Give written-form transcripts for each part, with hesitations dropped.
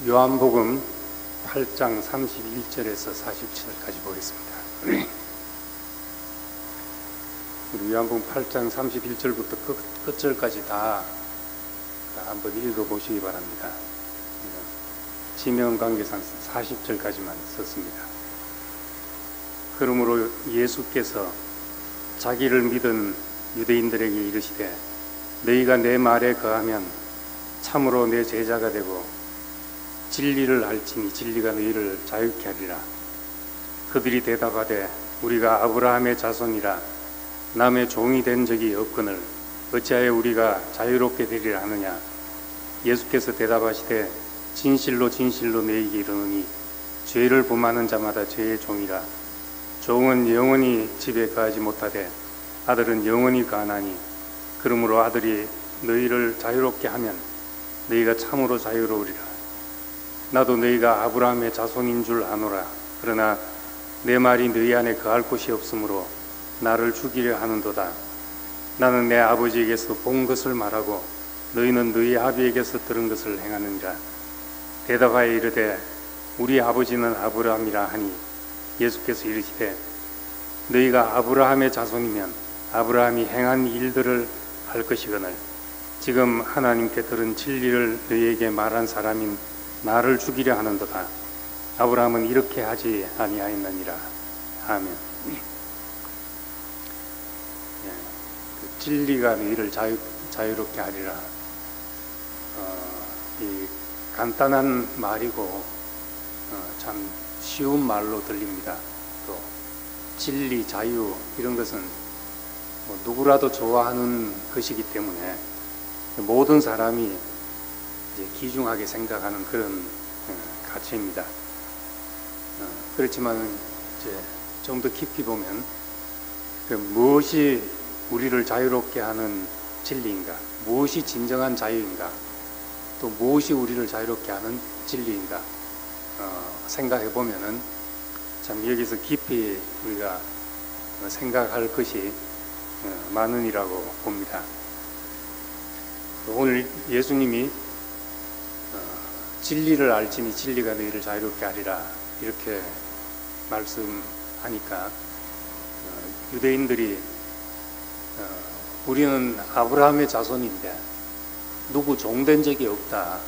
요한복음 8장 31절에서 47절까지 보겠습니다. 우리 요한복음 8장 31절부터 끝절까지 다 한번 읽어보시기 바랍니다. 지명관계상 40절까지만 썼습니다. 그러므로 예수께서 자기를 믿은 유대인들에게 이르시되 너희가 내 말에 거하면 참으로 내 제자가 되고 진리를 알지니 진리가 너희를 자유케 하리라. 그들이 대답하되 우리가 아브라함의 자손이라 남의 종이 된 적이 없거늘 어찌하여 우리가 자유롭게 되리라 하느냐. 예수께서 대답하시되 진실로 진실로 너희에게 이르노니 죄를 범하는 자마다 죄의 종이라. 종은 영원히 집에 거하지 못하되 아들은 영원히 거하나니 그러므로 아들이 너희를 자유롭게 하면 너희가 참으로 자유로우리라. 나도 너희가 아브라함의 자손인 줄 아노라. 그러나 내 말이 너희 안에 거할 곳이 없으므로 나를 죽이려 하는도다. 나는 내 아버지에게서 본 것을 말하고 너희는 너희 아비에게서 들은 것을 행하느니라. 대답하여 이르되 우리 아버지는 아브라함이라 하니 예수께서 이르시되 너희가 아브라함의 자손이면 아브라함이 행한 일들을 할 것이거늘 지금 하나님께 들은 진리를 너희에게 말한 사람인 나를 죽이려 하는도다. 아브라함은 이렇게 하지 아니하였느니라. 아멘. 진리가 너희를 자유롭게 하리라. 이 간단한 말이고 참 쉬운 말로 들립니다. 또 진리, 자유 이런 것은 뭐 누구라도 좋아하는 것이기 때문에 모든 사람이 이제 귀중하게 생각하는 그런 가치입니다. 그렇지만 이제 좀 더 깊이 보면 무엇이 우리를 자유롭게 하는 진리인가, 무엇이 진정한 자유인가, 또 무엇이 우리를 자유롭게 하는 진리인가 생각해 보면은 참 여기서 깊이 우리가 생각할 것이 많으리라고 봅니다. 오늘 예수님이 진리를 알지니 진리가 너희를 자유롭게 하리라 이렇게 말씀하니까 유대인들이 우리는 아브라함의 자손인데 누구 종된 적이 없다.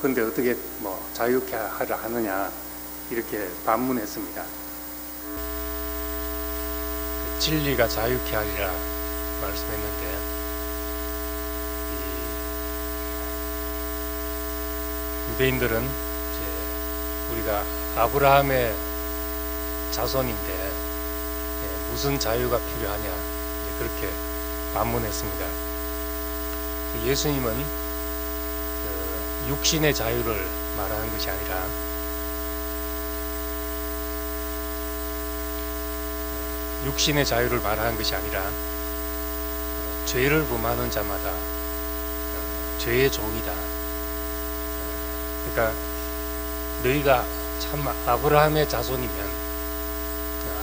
근데 어떻게 뭐 자유케 하려 하느냐 이렇게 반문했습니다. 진리가 자유케 하리라 말씀했는데 유대인들은 이제 우리가 아브라함의 자손인데 무슨 자유가 필요하냐 이제 그렇게 반문했습니다. 예수님은 육신의 자유를 말하는 것이 아니라 죄를 범하는 자마다 죄의 종이다. 그러니까 너희가 참 아브라함의 자손이면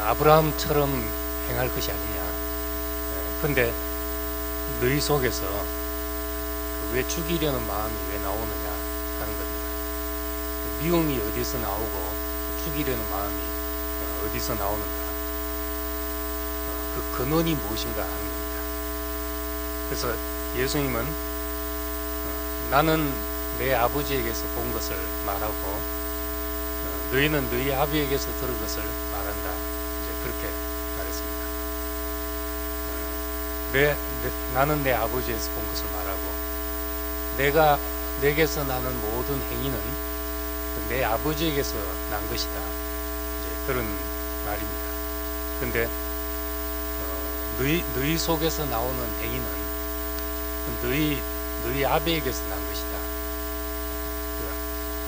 아브라함처럼 행할 것이 아니냐. 근데 너희 속에서 왜 죽이려는 마음이 왜 나오느냐 하는 겁니다. 미움이 어디서 나오고 죽이려는 마음이 어디서 나오는가, 그 근원이 무엇인가 하는 겁니다. 그래서 예수님은 나는 내 아버지에게서 본 것을 말하고 너희는 너희 아비에게서 들은 것을 말한다. 이제 그렇게 말했습니다. 나는 내 아버지에서 본 것을 말하고 내게서 나는 모든 행위는 내 아버지에게서 난 것이다. 이제 그런 말입니다. 근데 너희 속에서 나오는 행위는 너희 아비에게서 난 것이다.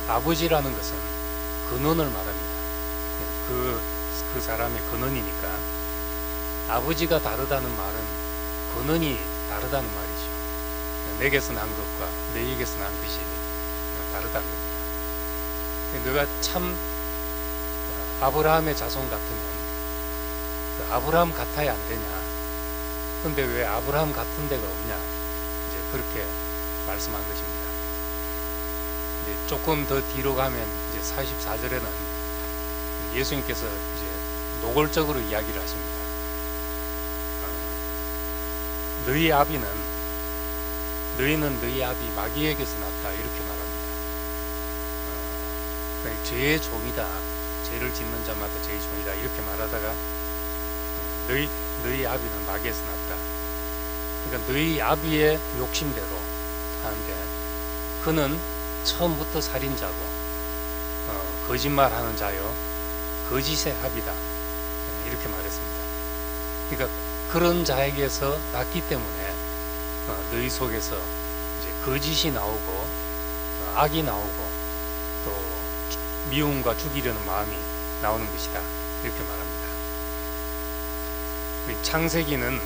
아버지라는 것은 근원을 말합니다. 그 사람의 근원이니까 아버지가 다르다는 말은 근원이 다르다는 말이죠. 내게서 난 것과 너희에게서 난 것이 다르다는 겁니다. 너가 참 아브라함의 자손 같으면 아브라함 같아야 안 되냐. 근데 왜 아브라함 같은 데가 없냐. 이제 그렇게 말씀한 것입니다. 이제 조금 더 뒤로 가면 이제 44절에는 예수님께서 이제 노골적으로 이야기를 하십니다. 너희는 너희 아비 마귀에게서 났다 이렇게 말합니다. 그러니까 죄의 종이다, 죄를 짓는 자마다 죄의 종이다 이렇게 말하다가 너희 아비는 마귀에서 났다. 그러니까 너희 아비의 욕심대로 하는데 그는 처음부터 살인자고 거짓말하는 자요 거짓의 아비다 이렇게 말했습니다. 그러니까 그런 자에게서 났기 때문에 너희 속에서 이제 거짓이 나오고 악이 나오고 또 미움과 죽이려는 마음이 나오는 것이다 이렇게 말합니다. 창세기는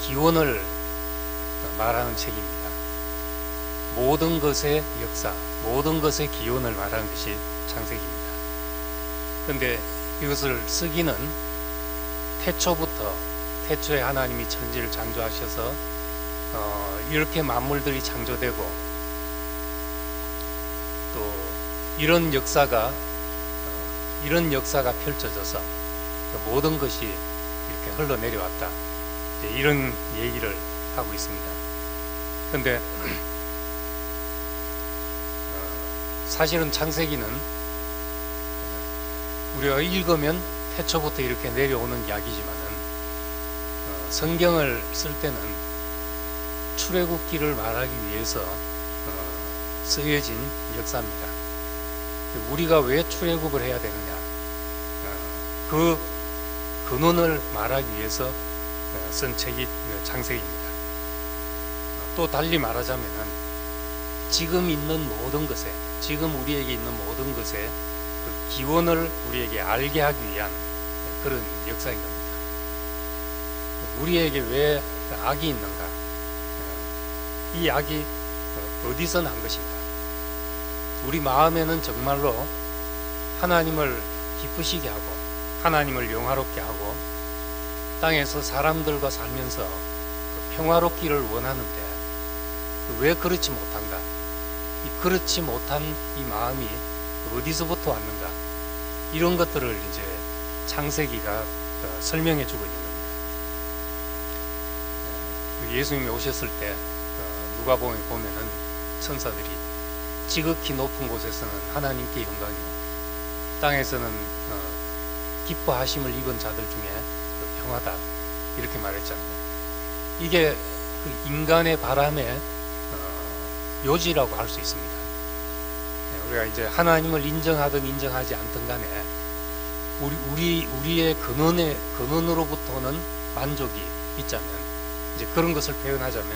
기원을 말하는 책입니다. 모든 것의 역사, 모든 것의 기원을 말하는 것이 창세기입니다. 그런데 이것을 쓰기는 태초에 하나님이 천지를 창조하셔서 이렇게 만물들이 창조되고 또 이런 역사가 펼쳐져서 모든 것이 이렇게 흘러내려왔다 이런 얘기를 하고 있습니다. 그런데 사실은 창세기는 우리가 읽으면 태초부터 이렇게 내려오는 이야기지만은 성경을 쓸 때는 출애굽기를 말하기 위해서 쓰여진 역사입니다. 우리가 왜 출애굽을 해야 되느냐, 그 근원을 말하기 위해서 쓴 책이 창세기입니다. 또 달리 말하자면은 지금 있는 모든 것에, 지금 우리에게 있는 모든 것에 그 기원을 우리에게 알게 하기 위한 그런 역사인 겁니다. 우리에게 왜 악이 있는가? 이 악이 어디서 난 것인가? 우리 마음에는 정말로 하나님을 기쁘시게 하고 하나님을 영화롭게 하고 땅에서 사람들과 살면서 평화롭기를 원하는데 왜 그렇지 못한가? 그렇지 못한 이 마음이 어디서부터 왔는가? 이런 것들을 이제 창세기가 설명해 주고 있는 겁니다. 예수님이 오셨을 때 누가복음에 보면은 천사들이 지극히 높은 곳에서는 하나님께 영광이요 땅에서는 기뻐하심을 입은 자들 중에 평화다 이렇게 말했잖아요. 이게 그 인간의 바람의 요지라고 할 수 있습니다. 우리가 이제 하나님을 인정하든 인정하지 않든 간에 우리의 근원으로부터는 만족이 있자면 이제 그런 것을 표현하자면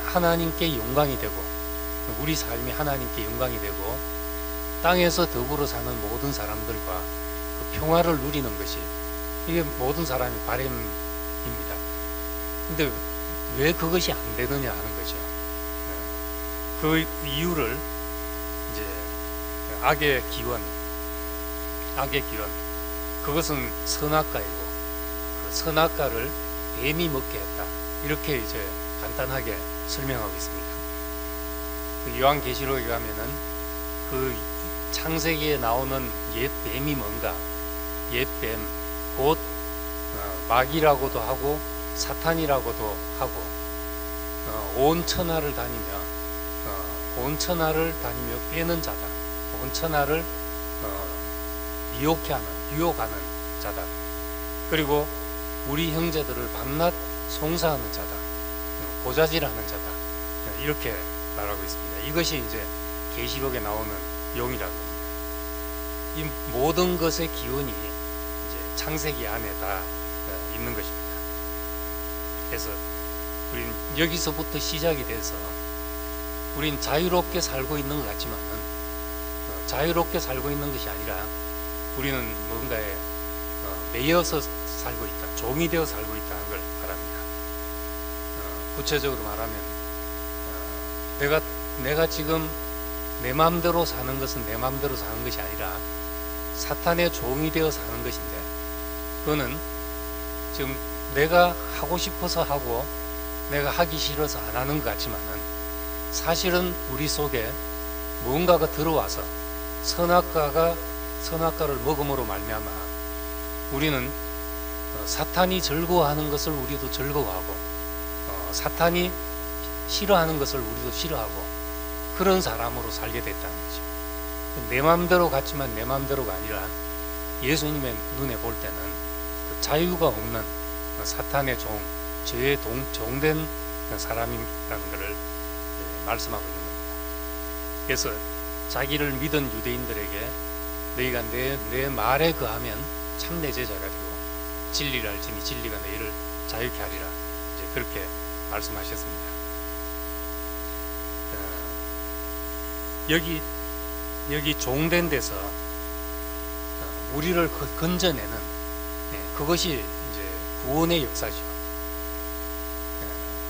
하나님께 영광이 되고 우리 삶이 하나님께 영광이 되고 땅에서 더불어 사는 모든 사람들과 그 평화를 누리는 것이 이게 모든 사람의 바람입니다. 근데 왜 그것이 안 되느냐 하는 거죠. 그 이유를 이제 악의 기원 그것은 선악과이고 그 선악과를 뱀이 먹게 했다 이렇게 이제 간단하게 설명하고 있습니다. 그 요한계시록에 가면은 그 창세기에 나오는 옛 뱀이 뭔가, 옛 뱀 곧 마귀라고도 하고 사탄이라고도 하고 온 천하를 다니며 빼는 자다, 온 천하를 유혹하는 자다, 그리고 우리 형제들을 밤낮 송사하는 자다, 고자질하는 자다 이렇게 말하고 있습니다. 이것이 이제 계시록에 나오는 용이라고 합니다. 이 모든 것의 기원이 이제 창세기 안에 다 있는 것입니다. 그래서 우리는 여기서부터 시작이 돼서 우린 자유롭게 살고 있는 것 같지만은 자유롭게 살고 있는 것이 아니라 우리는 뭔가에 매여서 살고 있다, 종이 되어 살고 있다는 걸 말합니다. 구체적으로 말하면 내가 지금 내 마음대로 사는 것은 내 마음대로 사는 것이 아니라 사탄의 종이 되어 사는 것인데, 그거는 지금 내가 하고 싶어서 하고 내가 하기 싫어서 안 하는 것 같지만은 사실은 우리 속에 무언가가 들어와서 선악과를 먹음으로 말미암아 우리는 사탄이 즐거워하는 것을 우리도 즐거워하고 사탄이 싫어하는 것을 우리도 싫어하고 그런 사람으로 살게 됐다는 거죠. 내 마음대로 갔지만 내 마음대로가 아니라 예수님의 눈에 볼 때는 그 자유가 없는 사탄의 죄의 종된 사람이라는 것을 말씀하고 있는 겁니다. 그래서 자기를 믿은 유대인들에게 너희가 내 말에 거하면 참 내 제자가 되고 진리를 알지니 진리가 너희를 자유케 하리라, 이제 그렇게 말씀하셨습니다. 여기 종된 데서 우리를 건져내는 그것이 이제 구원의 역사죠.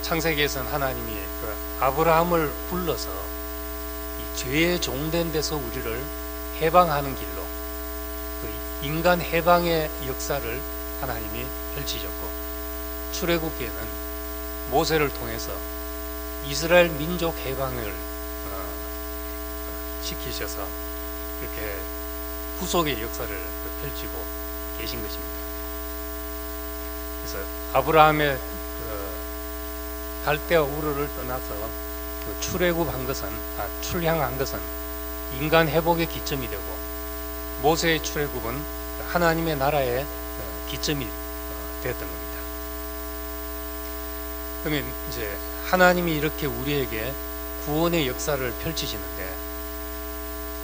창세기에서는 하나님이 그 아브라함을 불러서 이 죄의 종된 데서 우리를 해방하는 길로 그 인간 해방의 역사를 하나님이 펼치셨고, 출애굽기에는 모세를 통해서 이스라엘 민족 해방을 시키셔서 이렇게 구속의 역사를 펼치고 계신 것입니다. 그래서 아브라함의 갈대아 우르를 떠나서 출향한 것은 인간 회복의 기점이 되고, 모세의 출애굽은 하나님의 나라의 기점이 되었던 겁니다. 그러면 이제 하나님이 이렇게 우리에게 구원의 역사를 펼치시는데,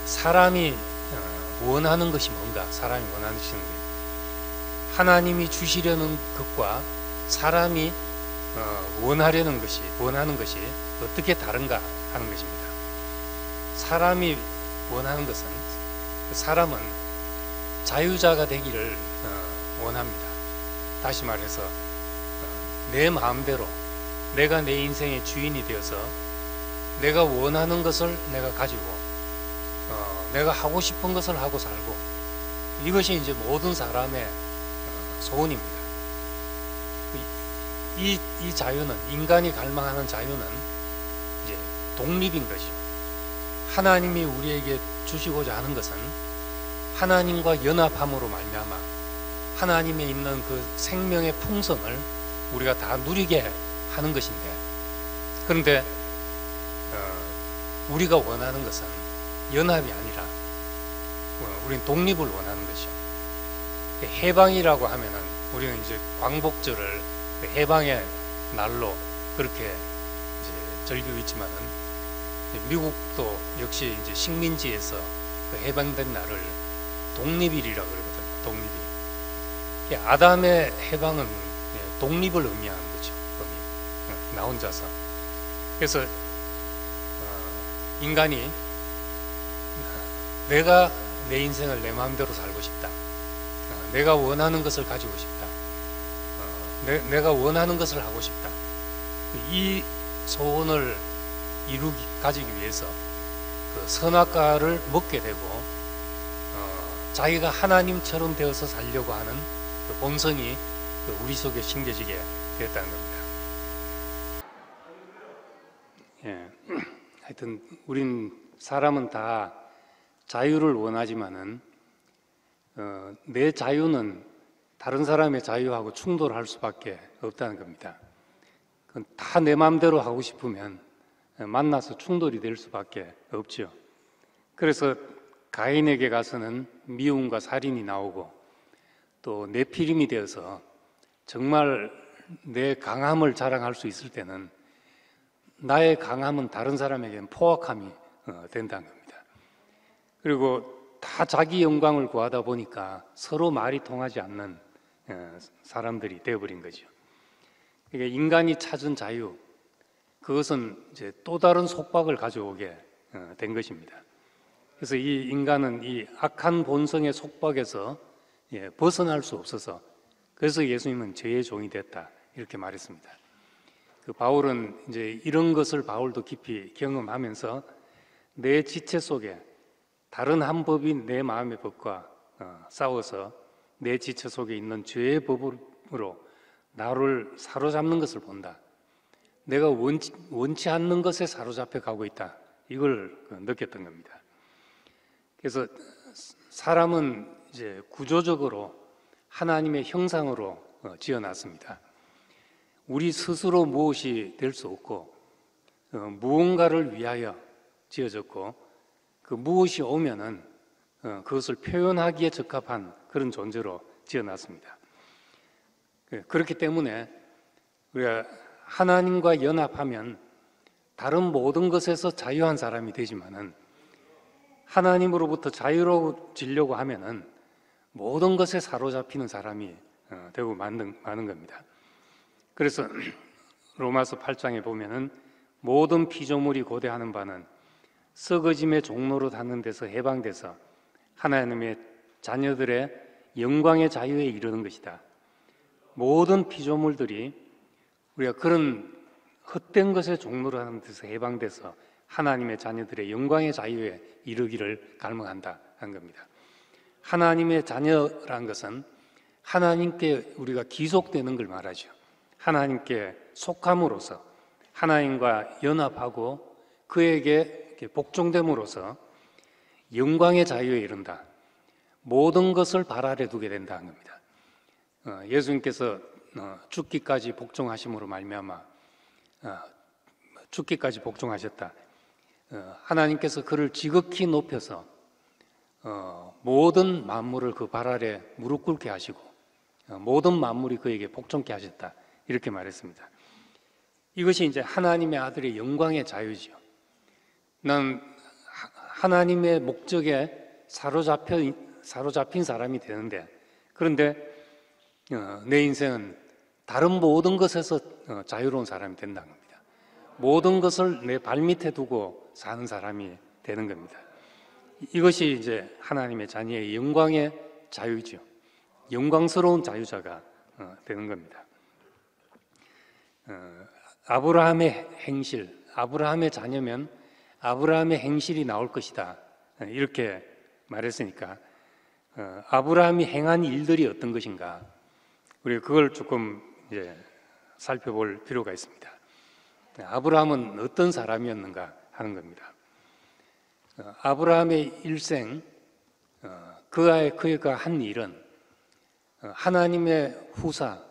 사람이 원하는 것이 뭔가? 사람이 원하는 것이 하나님이 주시려는 것과 사람이 원하는 것이 어떻게 다른가 하는 것입니다. 사람이 원하는 것은, 사람은 자유자가 되기를 원합니다. 다시 말해서 내 마음대로 내가 내 인생의 주인이 되어서 내가 원하는 것을 내가 가지고 내가 하고 싶은 것을 하고 살고, 이것이 이제 모든 사람의 소원입니다. 이 자유는, 인간이 갈망하는 자유는 이제 독립인 것이죠. 하나님이 우리에게 주시고자 하는 것은 하나님과 연합함으로 말미암아 하나님에 있는 그 생명의 풍성을 우리가 다 누리게 하는 것인데, 그런데 우리가 원하는 것은 연합이 아니라 우리는 독립을 원하는 것이죠. 해방이라고 하면은 우리는 이제 광복절을 해방의 날로 그렇게 이제 즐기고 있지만은, 미국도 역시 이제 식민지에서 그 해방된 날을 독립일이라고 그러거든요. 독립일. 아담의 해방은 독립을 의미하는 거죠. 나 혼자서. 그래서 인간이 내가 내 인생을 내 마음대로 살고 싶다, 내가 원하는 것을 가지고 싶다, 내가 원하는 것을 하고 싶다, 이 소원을 가지기 위해서 그 선악과를 먹게 되고 자기가 하나님처럼 되어서 살려고 하는 그 본성이 우리 속에 심겨지게 되었다는 겁니다. 하여튼 우린 사람은 다 자유를 원하지만은 내 자유는 다른 사람의 자유하고 충돌할 수밖에 없다는 겁니다. 그건 다 내 마음대로 하고 싶으면 만나서 충돌이 될 수밖에 없죠. 그래서 가인에게 가서는 미움과 살인이 나오고, 또 네피림이 되어서 정말 내 강함을 자랑할 수 있을 때는 나의 강함은 다른 사람에게는 포악함이 된다는 겁니다. 그리고 다 자기 영광을 구하다 보니까 서로 말이 통하지 않는 사람들이 되어버린 거죠. 그러니까 인간이 찾은 자유, 그것은 이제 또 다른 속박을 가져오게 된 것입니다. 그래서 이 인간은 이 악한 본성의 속박에서 벗어날 수 없어서, 그래서 예수님은 죄의 종이 됐다, 이렇게 말했습니다. 그 바울은 이제 이런 것을 바울도 깊이 경험하면서 내 지체 속에 다른 한 법이 내 마음의 법과 싸워서 내 지체 속에 있는 죄의 법으로 나를 사로잡는 것을 본다. 내가 원치 않는 것에 사로잡혀 가고 있다. 이걸 느꼈던 겁니다. 그래서 사람은 이제 구조적으로 하나님의 형상으로 지어놨습니다. 우리 스스로 무엇이 될 수 없고 무언가를 위하여 지어졌고 그 무엇이 오면은 그것을 표현하기에 적합한 그런 존재로 지어놨습니다. 그렇기 때문에 우리가 하나님과 연합하면 다른 모든 것에서 자유한 사람이 되지만은 하나님으로부터 자유로워지려고 하면은 모든 것에 사로잡히는 사람이 되고 마는 겁니다. 그래서 로마서 8장에 보면은 모든 피조물이 고대하는 바는 썩어짐의 종로로 닿는 데서 해방돼서 하나님의 자녀들의 영광의 자유에 이르는 것이다. 모든 피조물들이 우리가 그런 헛된 것의 종로로 닿는 데서 해방돼서 하나님의 자녀들의 영광의 자유에 이르기를 갈망한다 한 겁니다. 하나님의 자녀란 것은 하나님께 우리가 기속되는 걸 말하죠. 하나님께 속함으로써 하나님과 연합하고 그에게 복종됨으로써 영광의 자유에 이른다. 모든 것을 발 아래 두게 된다는 겁니다. 예수님께서 죽기까지 복종하심으로 말미암아 죽기까지 복종하셨다. 하나님께서 그를 지극히 높여서 모든 만물을 그 발 아래 무릎 꿇게 하시고 모든 만물이 그에게 복종케 하셨다. 이렇게 말했습니다. 이것이 이제 하나님의 아들의 영광의 자유지요. 난 하나님의 목적에 사로잡힌 사람이 되는데, 그런데 내 인생은 다른 모든 것에서 자유로운 사람이 된다는 겁니다. 모든 것을 내 발밑에 두고 사는 사람이 되는 겁니다. 이것이 이제 하나님의 자녀의 영광의 자유죠. 영광스러운 자유자가 되는 겁니다. 아브라함의 행실, 아브라함의 자녀면 아브라함의 행실이 나올 것이다. 이렇게 말했으니까 아브라함이 행한 일들이 어떤 것인가? 우리 그걸 조금 이제 살펴볼 필요가 있습니다. 아브라함은 어떤 사람이었는가 하는 겁니다. 아브라함의 일생, 그가 한 일은 하나님의 후사,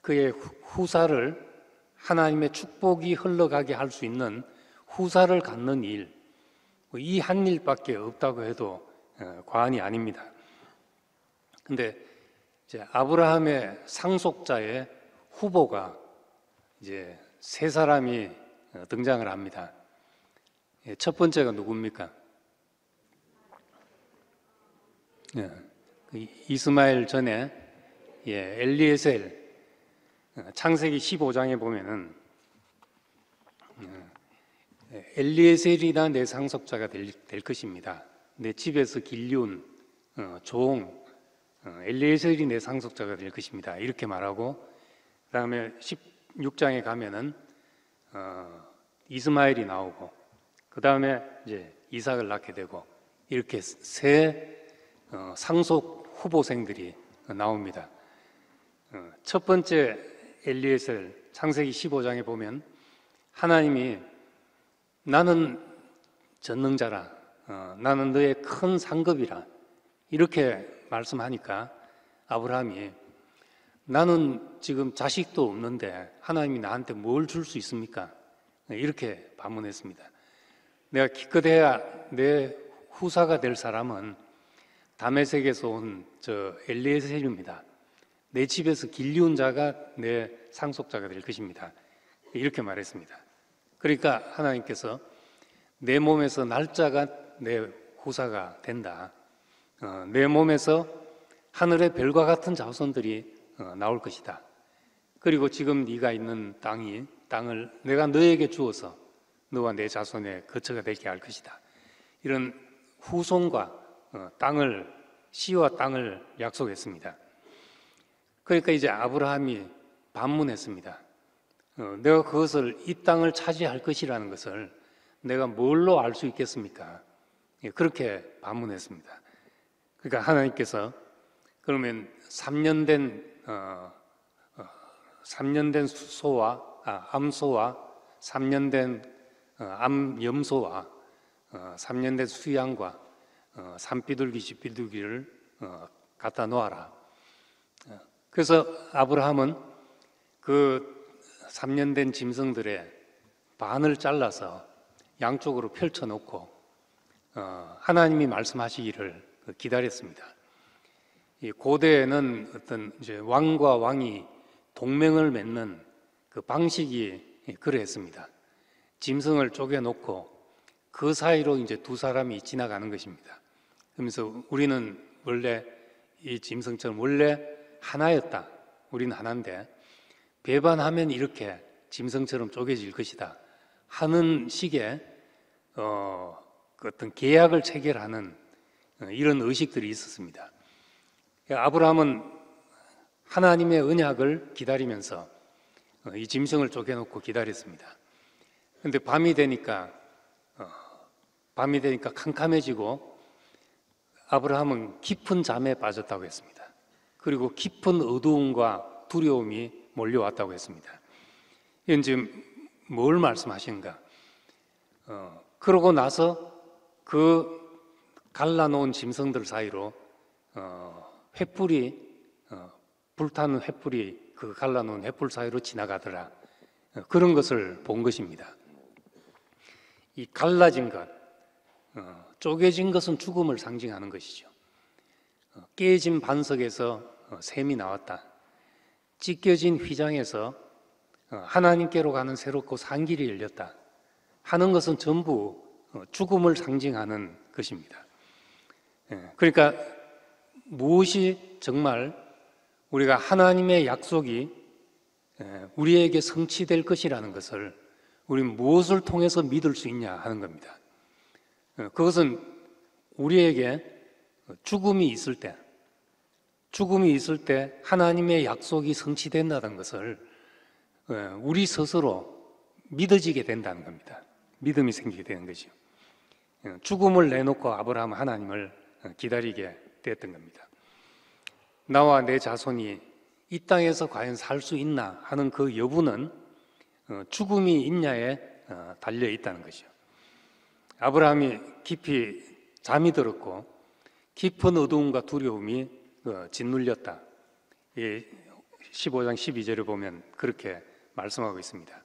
그의 후사를 하나님의 축복이 흘러가게 할 수 있는 후사를 갖는 일, 이 한 일밖에 없다고 해도 과언이 아닙니다. 근데 이제 아브라함의 상속자의 후보가 이제 세 사람이 등장을 합니다. 첫 번째가 누굽니까? 이스마엘 전에 엘리에셀, 창세기 15장에 보면은 엘리에셀이나 내 상속자가 될 것입니다. 내 집에서 길리운 종 엘리에셀이 내 상속자가 될 것입니다. 이렇게 말하고, 그 다음에 16장에 가면은 이스마엘이 나오고, 그 다음에 이제 이삭을 낳게 되고, 이렇게 세 상속 후보생들이 나옵니다. 첫 번째 엘리에셀, 창세기 15장에 보면 하나님이 나는 전능자라, 나는 너의 큰 상급이라 이렇게 말씀하니까 아브라함이 나는 지금 자식도 없는데 하나님이 나한테 뭘 줄 수 있습니까? 이렇게 반문했습니다. 내가 기껏해야 내 후사가 될 사람은 다메섹에서 온 저 엘리에셀입니다. 내 집에서 길리운 자가 내 상속자가 될 것입니다. 이렇게 말했습니다. 그러니까 하나님께서 내 몸에서 날짜가 내 후사가 된다. 내 몸에서 하늘의 별과 같은 자손들이 나올 것이다. 그리고 지금 네가 있는 땅을 내가 너에게 주어서 너와 내 자손의 거처가 되게 할 것이다. 이런 후손과 씨와 땅을 약속했습니다. 그러니까 이제 아브라함이 반문했습니다. 내가 그것을 이 땅을 차지할 것이라는 것을 내가 뭘로 알 수 있겠습니까? 그렇게 반문했습니다. 그러니까 하나님께서 그러면 3년 된 암소와 3년 된 암염소와 3년 된 수양과 산비둘기, 쥐비둘기를 갖다 놓아라. 그래서 아브라함은 그 3년 된 짐승들의 반을 잘라서 양쪽으로 펼쳐놓고 하나님이 말씀하시기를 기다렸습니다. 이 고대에는 어떤 이제 왕과 왕이 동맹을 맺는 그 방식이 그러했습니다. 짐승을 쪼개놓고 그 사이로 이제 두 사람이 지나가는 것입니다. 그러면서 우리는 원래 이 짐승처럼 원래 하나였다. 우리는 하나인데 배반하면 이렇게 짐승처럼 쪼개질 것이다 하는 식의 그 어떤 계약을 체결하는 이런 의식들이 있었습니다. 아브라함은 하나님의 언약을 기다리면서 이 짐승을 쪼개놓고 기다렸습니다. 그런데 밤이 되니까 캄캄해지고 아브라함은 깊은 잠에 빠졌다고 했습니다. 그리고 깊은 어두움과 두려움이 몰려왔다고 했습니다. 이건 지금 뭘 말씀하시는가? 그러고 나서 그 갈라놓은 짐승들 사이로 횃불이 불타는 횃불이 그 갈라놓은 횃불 사이로 지나가더라. 그런 것을 본 것입니다. 이 갈라진 것, 쪼개진 것은 죽음을 상징하는 것이죠. 깨진 반석에서 샘이 나왔다. 찢겨진 휘장에서 하나님께로 가는 새롭고 산 길이 열렸다 하는 것은 전부 죽음을 상징하는 것입니다. 그러니까 무엇이 정말 우리가 하나님의 약속이 우리에게 성취될 것이라는 것을 우리는 무엇을 통해서 믿을 수 있냐 하는 겁니다. 그것은 우리에게 죽음이 있을 때 하나님의 약속이 성취된다는 것을 우리 스스로 믿어지게 된다는 겁니다. 믿음이 생기게 되는 거죠. 죽음을 내놓고 아브라함은 하나님을 기다리게 되었던 겁니다. 나와 내 자손이 이 땅에서 과연 살 수 있나 하는 그 여부는 죽음이 있냐에 달려 있다는 것이죠. 아브라함이 깊이 잠이 들었고 깊은 어두움과 두려움이 짓눌렸다. 15장 12절을 보면 그렇게 말씀하고 있습니다.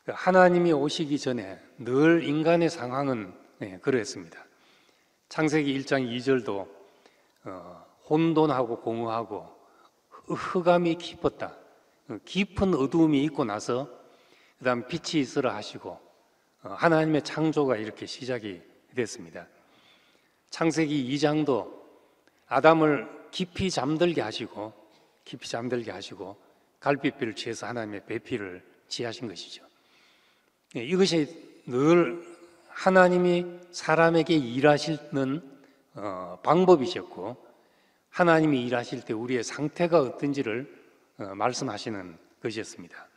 하나님이 오시기 전에 늘 인간의 상황은 그랬습니다. 창세기 1장 2절도 혼돈하고 공허하고 흑암이 깊었다. 깊은 어두움이 있고 나서 그 다음 빛이 있으라 하시고 하나님의 창조가 이렇게 시작이 됐습니다. 창세기 2장도 아담을 깊이 잠들게 하시고 갈빛빛을 취해서 하나님의 배필을 취하신 것이죠. 이것이 늘 하나님이 사람에게 일하시는 방법이셨고 하나님이 일하실 때 우리의 상태가 어떤지를 말씀하시는 것이었습니다.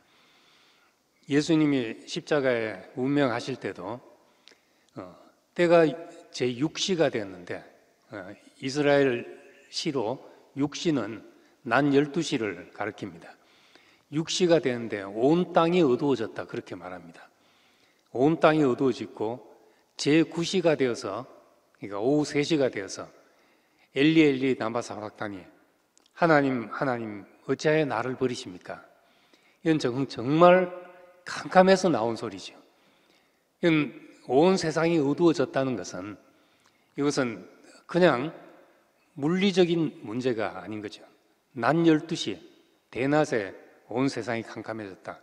예수님이 십자가에 운명하실 때도 때가 제6시가 되었는데 이스라엘 시로 6시는 난 12시를 가리킵니다. 6시가 되는데 온 땅이 어두워졌다 그렇게 말합니다. 온 땅이 어두워지고 제9시가 되어서 그러니까 오후 3시가 되어서 엘리 엘리 라마 사박다니 하나님 어찌하여 나를 버리십니까? 이건 정말 캄캄해서 나온 소리죠. 이건 온 세상이 어두워졌다는 것은 이것은 그냥 물리적인 문제가 아닌 거죠. 낮 12시 대낮에 온 세상이 캄캄해졌다.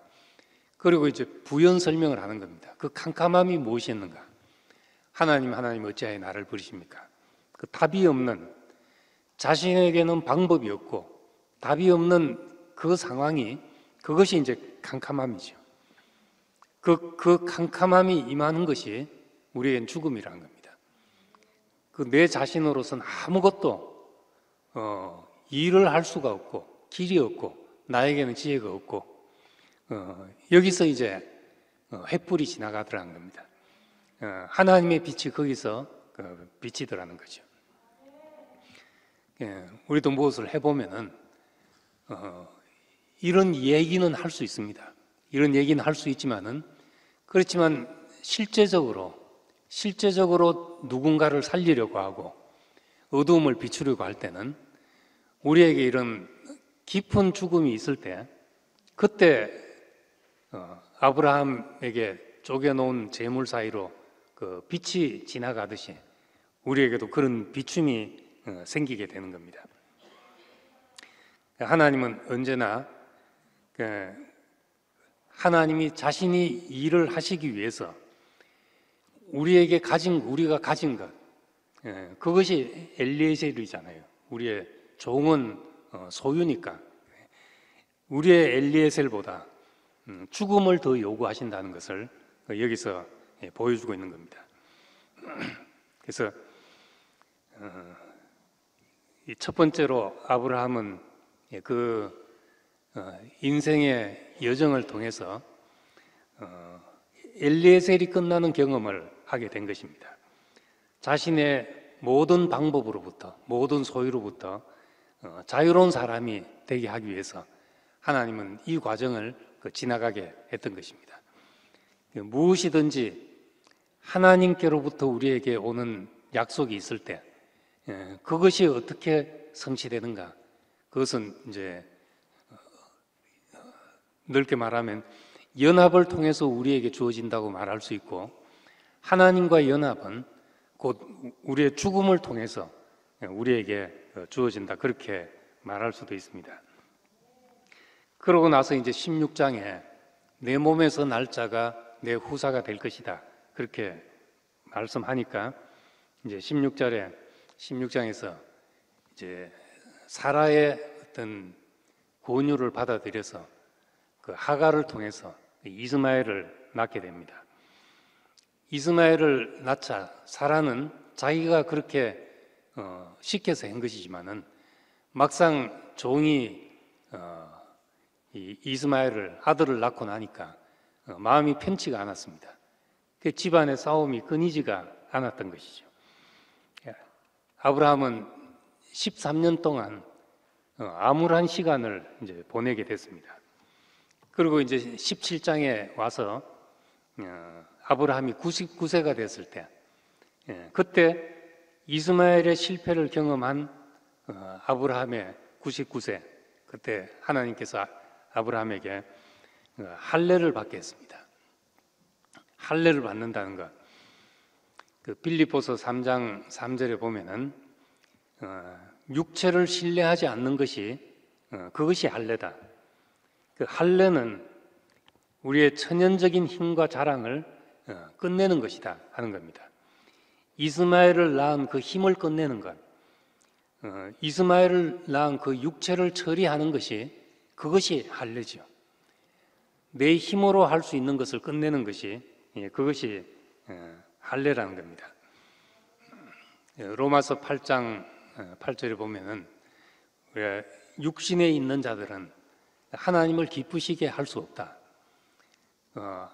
그리고 이제 부연 설명을 하는 겁니다. 그 캄캄함이 무엇이었는가? 하나님 어찌하여 나를 버리십니까? 그 답이 없는 자신에게는 방법이 없고 답이 없는 그 상황이 그것이 이제 캄캄함이죠. 그 캄캄함이 임하는 것이 우리에겐 죽음이라는 겁니다. 그 내 자신으로서는 아무것도 일을 할 수가 없고 길이 없고 나에게는 지혜가 없고 여기서 이제 횃불이 지나가더라는 겁니다. 하나님의 빛이 거기서 비치더라는 거죠. 우리도 무엇을 해보면은 이런 얘기는 할 수 있습니다. 이런 얘기는 할 수 있지만은 그렇지만 실제적으로 누군가를 살리려고 하고 어두움을 비추려고 할 때는 우리에게 이런 깊은 죽음이 있을 때 그때 아브라함에게 쪼개놓은 재물 사이로 그 빛이 지나가듯이 우리에게도 그런 비춤이 생기게 되는 겁니다. 하나님은 언제나 하나님이 자신이 일을 하시기 위해서 우리가 가진 것, 그것이 엘리에셀이잖아요. 우리의 종은 소유니까 우리의 엘리에셀보다 죽음을 더 요구하신다는 것을 여기서 보여주고 있는 겁니다. 그래서 첫 번째로 아브라함은 그 인생의 여정을 통해서 엘리에셀이 끝나는 경험을 하게 된 것입니다. 자신의 모든 방법으로부터, 모든 소유로부터 자유로운 사람이 되게 하기 위해서 하나님은 이 과정을 지나가게 했던 것입니다. 무엇이든지 하나님께로부터 우리에게 오는 약속이 있을 때 그것이 어떻게 성취되는가, 그것은 이제 넓게 말하면 연합을 통해서 우리에게 주어진다고 말할 수 있고, 하나님과 연합은 곧 우리의 죽음을 통해서 우리에게 주어진다, 그렇게 말할 수도 있습니다. 그러고 나서 이제 16장에 내 몸에서 날 자가 내 후사가 될 것이다, 그렇게 말씀하니까 이제 16장에서 이제 사라의 어떤 권유를 받아들여서 그 하갈을 통해서 이스마엘을 낳게 됩니다. 이스마엘을 낳자 사라는 자기가 그렇게 시켜서 한 것이지만은 막상 종이 이 이스마엘을 아들을 낳고 나니까 마음이 편치가 않았습니다. 그 집안의 싸움이 끊이지가 않았던 것이죠. 아브라함은 13년 동안 암울한 시간을 이제 보내게 됐습니다. 그리고 이제 17장에 와서 아브라함이 99세가 됐을 때, 그때 이스마엘의 실패를 경험한 아브라함의 99세, 그때 하나님께서 아브라함에게 할례를 받게 했습니다. 할례를 받는다는 것, 그 빌립보서 3장 3절에 보면은 육체를 신뢰하지 않는 것이 그것이 할례다. 그 할례는 우리의 천연적인 힘과 자랑을 끝내는 것이다 하는 겁니다. 이스마엘을 낳은 그 힘을 끝내는 것, 이스마엘을 낳은 그 육체를 처리하는 것이 그것이 할례죠. 내 힘으로 할 수 있는 것을 끝내는 것이 그것이 할례라는 겁니다. 로마서 8장 8절에 보면은 육신에 있는 자들은 하나님을 기쁘시게 할 수 없다.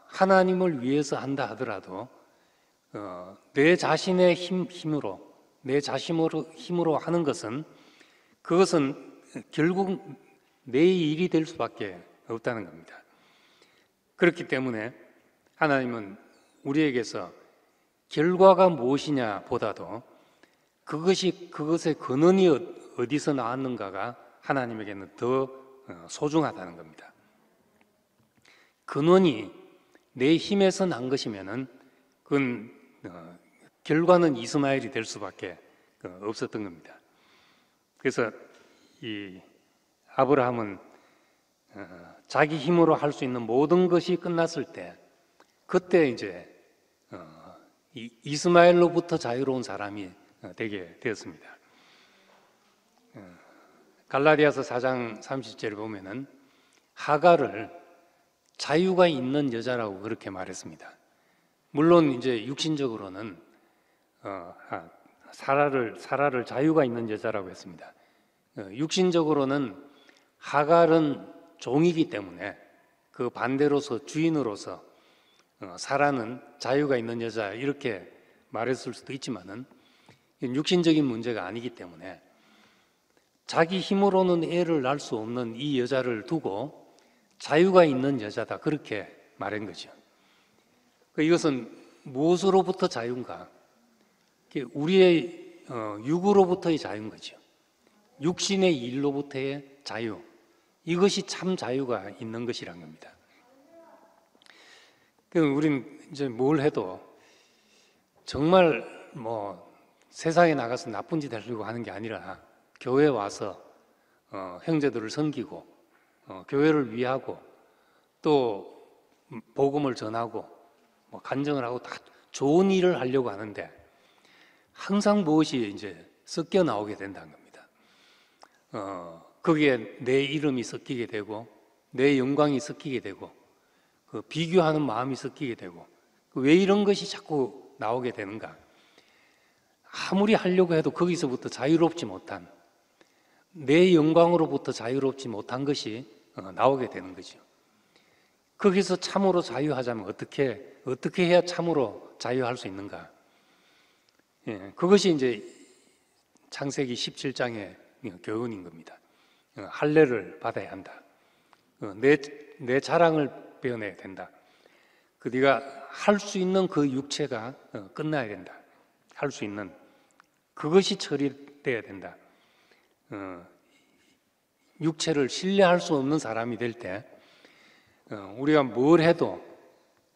하나님을 위해서 한다 하더라도 내 자신의 힘으로, 내 자신으로 힘으로 하는 것은 그것은 결국 내 일이 될 수밖에 없다는 겁니다. 그렇기 때문에 하나님은 우리에게서 결과가 무엇이냐 보다도 그것의 근원이 어디서 나왔는가가 하나님에게는 더 소중하다는 겁니다. 근원이 내 힘에서 난 것이면은 그건 결과는 이스마엘이 될 수밖에 없었던 겁니다. 그래서 이 아브라함은 자기 힘으로 할 수 있는 모든 것이 끝났을 때, 그때 이제 이스마엘로부터 자유로운 사람이 되게 되었습니다. 갈라디아서 4장 30절을 보면은 하갈을 자유가 있는 여자라고 그렇게 말했습니다. 물론 이제 육신적으로는 사라를 자유가 있는 여자라고 했습니다. 육신적으로는 하갈은 종이기 때문에 그 반대로서 주인으로서 사라는 자유가 있는 여자, 이렇게 말했을 수도 있지만은 육신적인 문제가 아니기 때문에 자기 힘으로는 애를 낳을 수 없는 이 여자를 두고 자유가 있는 여자다, 그렇게 말한 거죠. 이것은 무엇으로부터 자유인가? 우리의 육으로부터의 자유인 거죠. 육신의 일로부터의 자유, 이것이 참 자유가 있는 것이란 겁니다. 우린 이제 뭘 해도 정말 세상에 나가서 나쁜 짓 하려고 하는 게 아니라 교회에 와서 형제들을 섬기고 교회를 위하고 또 복음을 전하고 간증을 하고 다 좋은 일을 하려고 하는데 항상 무엇이 이제 섞여 나오게 된다는 겁니다. 거기에 내 이름이 섞이게 되고 내 영광이 섞이게 되고 비교하는 마음이 섞이게 되고 왜 이런 것이 자꾸 나오게 되는가? 아무리 하려고 해도 거기서부터 자유롭지 못한, 내 영광으로부터 자유롭지 못한 것이 나오게 되는 거죠. 거기서 참으로 자유하자면 어떻게 해야 참으로 자유할 수 있는가? 그것이 이제 창세기 17장의 교훈인 겁니다. 할례를 받아야 한다. 내 자랑을 베어내야 된다. 네가 할 수 있는 그 육체가 끝나야 된다. 할 수 있는 그것이 처리돼야 된다. 육체를 신뢰할 수 없는 사람이 될 때 우리가 뭘 해도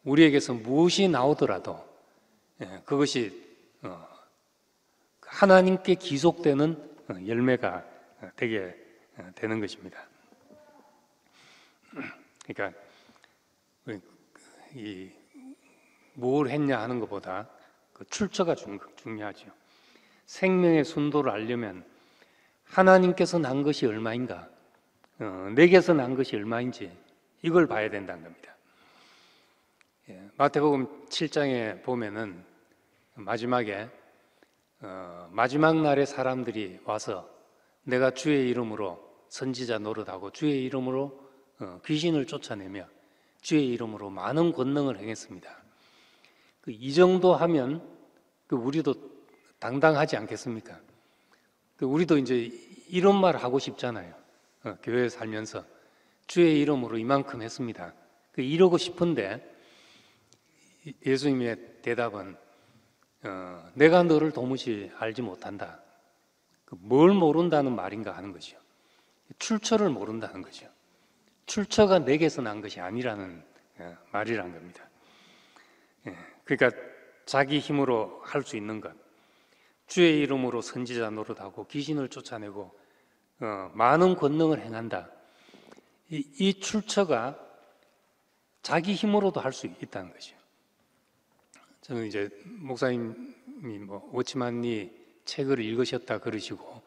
우리에게서 무엇이 나오더라도 그것이 하나님께 기속되는 열매가 되게 되는 것입니다. 그러니까 뭘 했냐 하는 것보다 그 출처가 중요하죠. 생명의 순도를 알려면 하나님께서 난 것이 얼마인가, 내게서 난 것이 얼마인지 이걸 봐야 된다는 겁니다. 마태복음 7장에 보면은 마지막에 마지막 날에 사람들이 와서 내가 주의 이름으로 선지자 노릇하고 주의 이름으로 귀신을 쫓아내며 주의 이름으로 많은 권능을 행했습니다. 이 정도 하면 우리도 당당하지 않겠습니까? 우리도 이제 이런 말 하고 싶잖아요. 교회에 살면서 주의 이름으로 이만큼 했습니다. 이러고 싶은데 예수님의 대답은 내가 너를 도무지 알지 못한다. 뭘 모른다는 말인가 하는 거죠. 출처를 모른다는 거죠. 출처가 내게서 난 것이 아니라는 말이란 겁니다. 그러니까 자기 힘으로 할 수 있는 것, 주의 이름으로 선지자 노릇하고 귀신을 쫓아내고 많은 권능을 행한다. 이 출처가 자기 힘으로도 할 수 있다는 거죠. 저는 이제 목사님이 워치만니 책을 읽으셨다 그러시고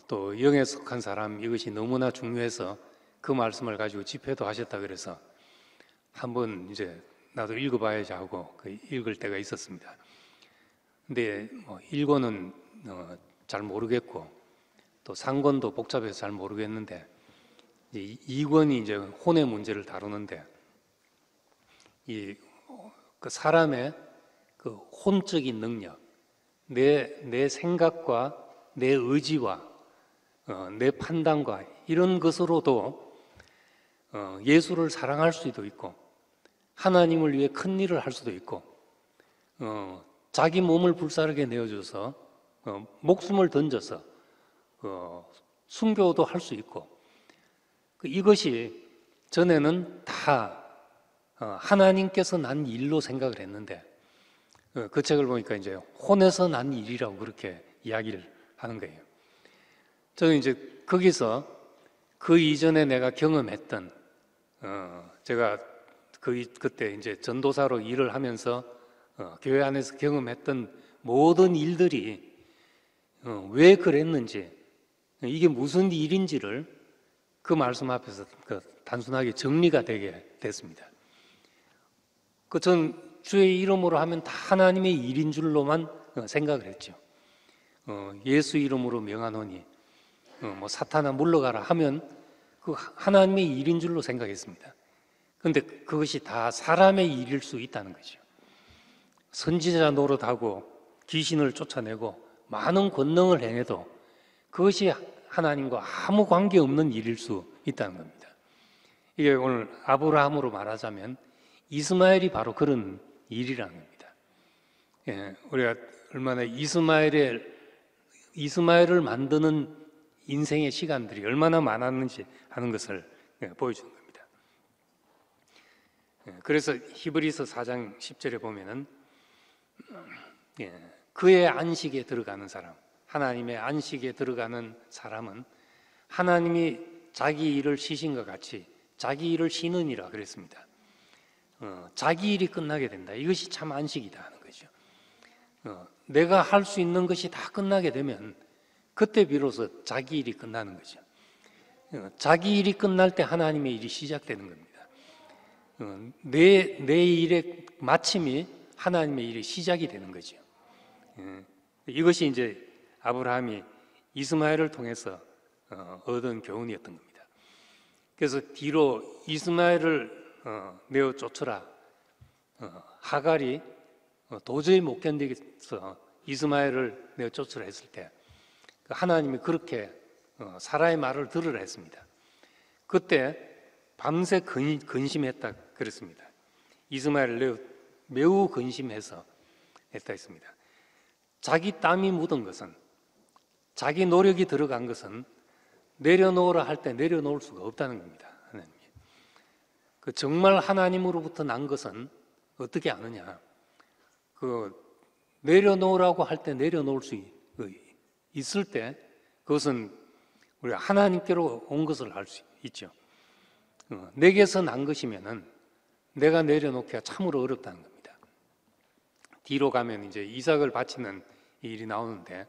또 영에 속한 사람 이것이 너무나 중요해서 그 말씀을 가지고 집회도 하셨다 그래서 한번 이제 나도 읽어봐야지 하고 읽을 때가 있었습니다. 근데 1권은 잘 모르겠고 또 3권도 복잡해서 잘 모르겠는데 2권이 이제 혼의 문제를 다루는데 그 사람의 그 혼적인 능력, 내 생각과 내 의지와 내 판단과 이런 것으로도 예수를 사랑할 수도 있고 하나님을 위해 큰 일을 할 수도 있고 자기 몸을 불사르게 내어줘서 목숨을 던져서 순교도 할 수 있고 이것이 전에는 다 하나님께서 난 일로 생각을 했는데 그 책을 보니까 이제 혼에서 난 일이라고 그렇게 이야기를 하는 거예요. 저는 이제 거기서 그 이전에 내가 경험했던 제가 그때 이제 전도사로 일을 하면서 교회 안에서 경험했던 모든 일들이 왜 그랬는지 이게 무슨 일인지를 그 말씀 앞에서 단순하게 정리가 되게 됐습니다. 전 주의 이름으로 하면 다 하나님의 일인 줄로만 생각을 했죠. 예수 이름으로 명하노니 사탄아 물러가라 하면 그 하나님의 일인 줄로 생각했습니다. 그런데 그것이 다 사람의 일일 수 있다는 거죠. 선지자 노릇하고 귀신을 쫓아내고 많은 권능을 행해도 그것이 하나님과 아무 관계없는 일일 수 있다는 겁니다. 이게 오늘 아브라함으로 말하자면 이스마엘이 바로 그런 일이라는 겁니다. 예, 우리가 얼마나 이스마엘을 만드는 인생의 시간들이 얼마나 많았는지 하는 것을 보여주는 겁니다. 그래서 히브리서 4장 10절에 보면은 그의 안식에 들어가는 사람, 하나님의 안식에 들어가는 사람은 하나님이 자기 일을 쉬신 것 같이 자기 일을 쉬느니라 그랬습니다. 자기 일이 끝나게 된다. 이것이 참 안식이다 하는 거죠. 내가 할 수 있는 것이 다 끝나게 되면 그때 비로소 자기 일이 끝나는 거죠. 자기 일이 끝날 때 하나님의 일이 시작되는 겁니다. 내 일의 마침이 하나님의 일의 시작이 되는 거죠. 이것이 이제 아브라함이 이스마엘을 통해서 얻은 교훈이었던 겁니다. 그래서 뒤로 이스마엘을 내어 쫓으라. 하갈이 도저히 못 견디겠어 이스마엘을 내어 쫓으라 했을 때 하나님이 그렇게 사라의 말을 들으라 했습니다. 그때 밤새 근심했다 그랬습니다. 이스마엘을 매우 근심해서 했다 했습니다. 자기 땀이 묻은 것은, 자기 노력이 들어간 것은 내려놓으라 할 때 내려놓을 수가 없다는 겁니다. 하나님이. 정말 하나님으로부터 난 것은 어떻게 아느냐? 내려놓으라고 할 때 내려놓을 수 있을 때 그것은 우리가 하나님께로 온 것을 알 수 있죠. 내게서 난 것이면은 내가 내려놓기가 참으로 어렵다는 겁니다. 뒤로 가면 이제 이삭을 바치는 일이 나오는데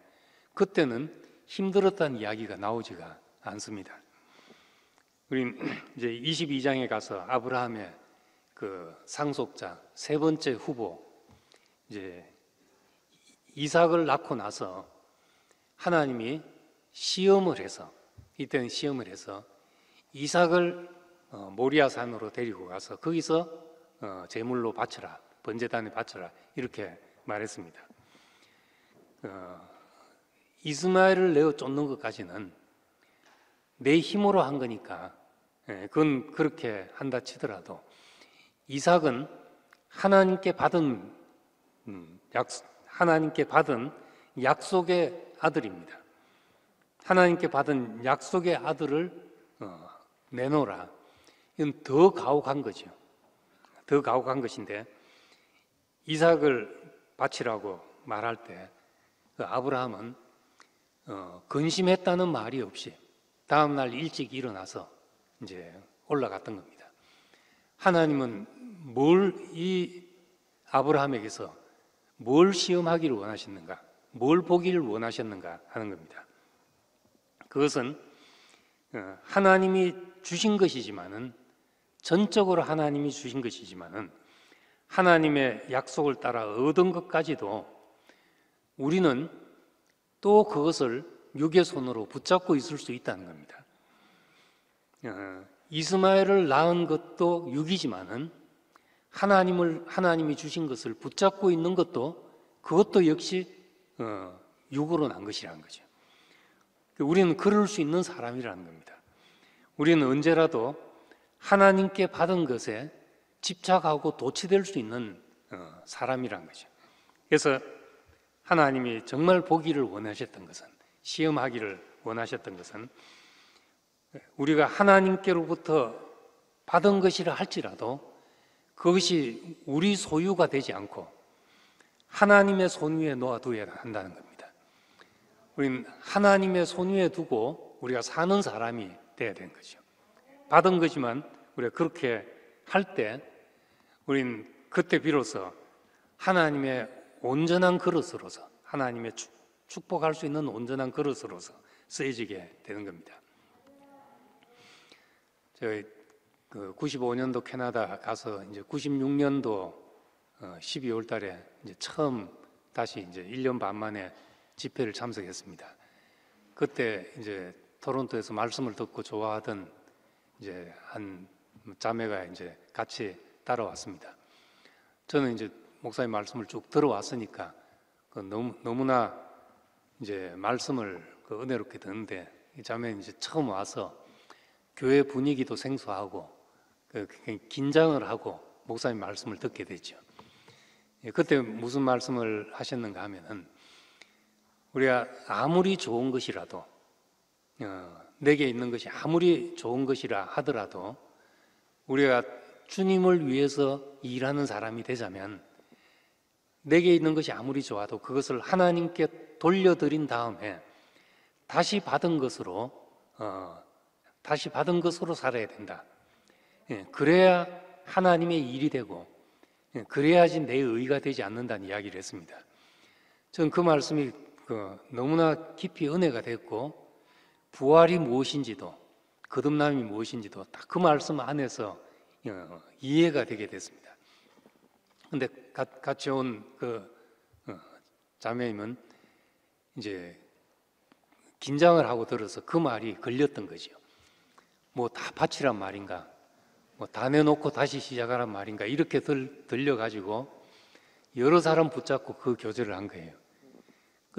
그때는 힘들었다는 이야기가 나오지가 않습니다. 우린 이제 22장에 가서 아브라함의 그 상속자 세 번째 후보 이제 이삭을 낳고 나서 하나님이 시험을 해서 이때는 시험을 해서 이삭을 모리아산으로 데리고 가서 거기서 제물로 바쳐라, 번제단에 바쳐라 이렇게 말했습니다. 이스마엘을 내어 쫓는 것까지는 내 힘으로 한 거니까 그건 그렇게 한다 치더라도 이삭은 하나님께 받은 약속의 아들입니다. 하나님께 받은 약속의 아들을 내놓으라. 이건 더 가혹한 거죠. 더 가혹한 것인데 이삭을 바치라고 말할 때 아브라함은 근심했다는 말이 없이 다음 날 일찍 일어나서 이제 올라갔던 겁니다. 하나님은 이 아브라함에게서 뭘 시험하기를 원하셨는가, 뭘 보기를 원하셨는가 하는 겁니다. 그것은 하나님이 주신 것이지만은 전적으로 하나님이 주신 것이지만은 하나님의 약속을 따라 얻은 것까지도 우리는 또 그것을 육의 손으로 붙잡고 있을 수 있다는 겁니다. 이스마엘을 낳은 것도 육이지만은 하나님이 주신 것을 붙잡고 있는 것도 그것도 역시 육으로 난 것이라는 거죠. 우리는 그럴 수 있는 사람이라는 겁니다. 우리는 언제라도 하나님께 받은 것에 집착하고 도취될 수 있는 사람이라는 거죠. 그래서 하나님이 정말 보기를 원하셨던 것은, 시험하기를 원하셨던 것은 우리가 하나님께로부터 받은 것이라 할지라도 그것이 우리 소유가 되지 않고 하나님의 손 위에 놓아두어야 한다는 겁니다. 우리는 하나님의 손 위에 두고 우리가 사는 사람이 돼야 되는 거죠. 받은 거지만 우리가 그렇게 할 때 우리는 그때 비로소 하나님의 온전한 그릇으로서, 하나님의 축복할 수 있는 온전한 그릇으로서 쓰여지게 되는 겁니다. 저희 95년도 캐나다 가서 이제 96년도 12월 달에 이제 처음 다시 이제 1년 반 만에 집회를 참석했습니다. 그때 이제 토론토에서 말씀을 듣고 좋아하던 이제 한 자매가 이제 같이 따라왔습니다. 저는 이제 목사님 말씀을 쭉 들어왔으니까 너무나 이제 말씀을 은혜롭게 듣는데 이 자매는 이제 처음 와서 교회 분위기도 생소하고 긴장을 하고 목사님 말씀을 듣게 되죠. 그때 무슨 말씀을 하셨는가 하면은, 우리가 아무리 좋은 것이라도, 내게 있는 것이 아무리 좋은 것이라 하더라도 우리가 주님을 위해서 일하는 사람이 되자면, 내게 있는 것이 아무리 좋아도 그것을 하나님께 돌려드린 다음에 다시 받은 것으로 살아야 된다. 그래야 하나님의 일이 되고, 그래야지 내 의가 되지 않는다는 이야기를 했습니다. 저는 그 말씀이 너무나 깊이 은혜가 됐고, 부활이 무엇인지도, 거듭남이 무엇인지도 딱 그 말씀 안에서 이해가 되게 됐습니다. 근데 같이 온 자매님은 이제 긴장을 하고 들어서 그 말이 걸렸던 거죠. 뭐 다 바치란 말인가, 뭐 다 내놓고 다시 시작하란 말인가, 이렇게 들려가지고 여러 사람 붙잡고 그 교제를 한 거예요.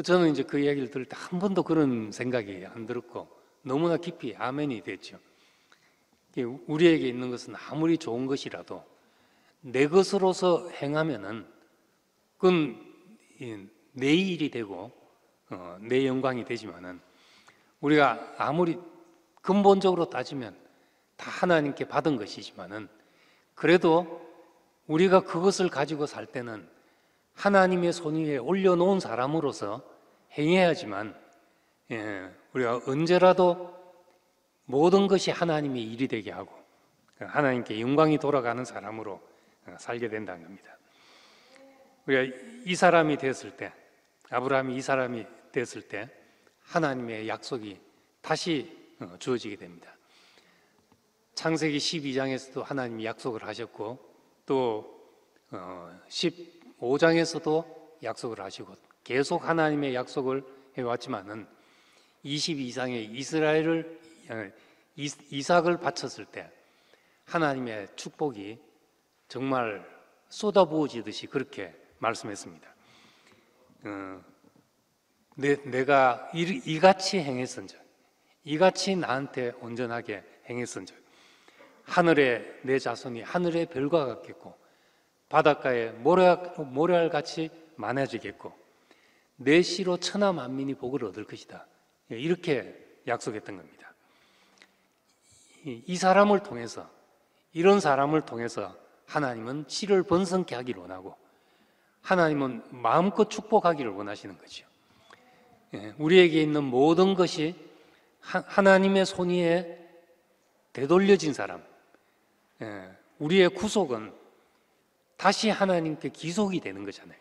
저는 이제 그 이야기를 들을 때 한 번도 그런 생각이 안 들었고, 너무나 깊이 아멘이 됐죠. 우리에게 있는 것은 아무리 좋은 것이라도 내 것으로서 행하면은 그건 내 일이 되고 내 영광이 되지만은, 우리가 아무리 근본적으로 따지면 다 하나님께 받은 것이지만은, 그래도 우리가 그것을 가지고 살 때는 하나님의 손 위에 올려놓은 사람으로서 행해야지만, 우리가 언제라도 모든 것이 하나님의 일이 되게 하고 하나님께 영광이 돌아가는 사람으로 살게 된다는 겁니다. 우리가 이 사람이 됐을 때, 아브라함이 이 사람이 됐을 때 하나님의 약속이 다시 주어지게 됩니다. 창세기 12장에서도 하나님이 약속을 하셨고, 또 15장에서도 약속을 하시고, 계속 하나님의 약속을 해왔지만은 22장에 이삭을 바쳤을 때 하나님의 축복이 정말 쏟아부어지듯이 그렇게 말씀했습니다. 내가 이같이 행했은즉, 이같이 나한테 온전하게 행했은즉, 하늘에 내 자손이 하늘의 별과 같겠고 바닷가에 모래알같이 많아지겠고 내 씨로 천하 만민이 복을 얻을 것이다. 이렇게 약속했던 겁니다. 이 사람을 통해서, 이런 사람을 통해서 하나님은 씨를 번성케 하기를 원하고, 하나님은 마음껏 축복하기를 원하시는 거죠. 우리에게 있는 모든 것이 하나님의 손 위에 되돌려진 사람, 우리의 구속은 다시 하나님께 기속이 되는 거잖아요.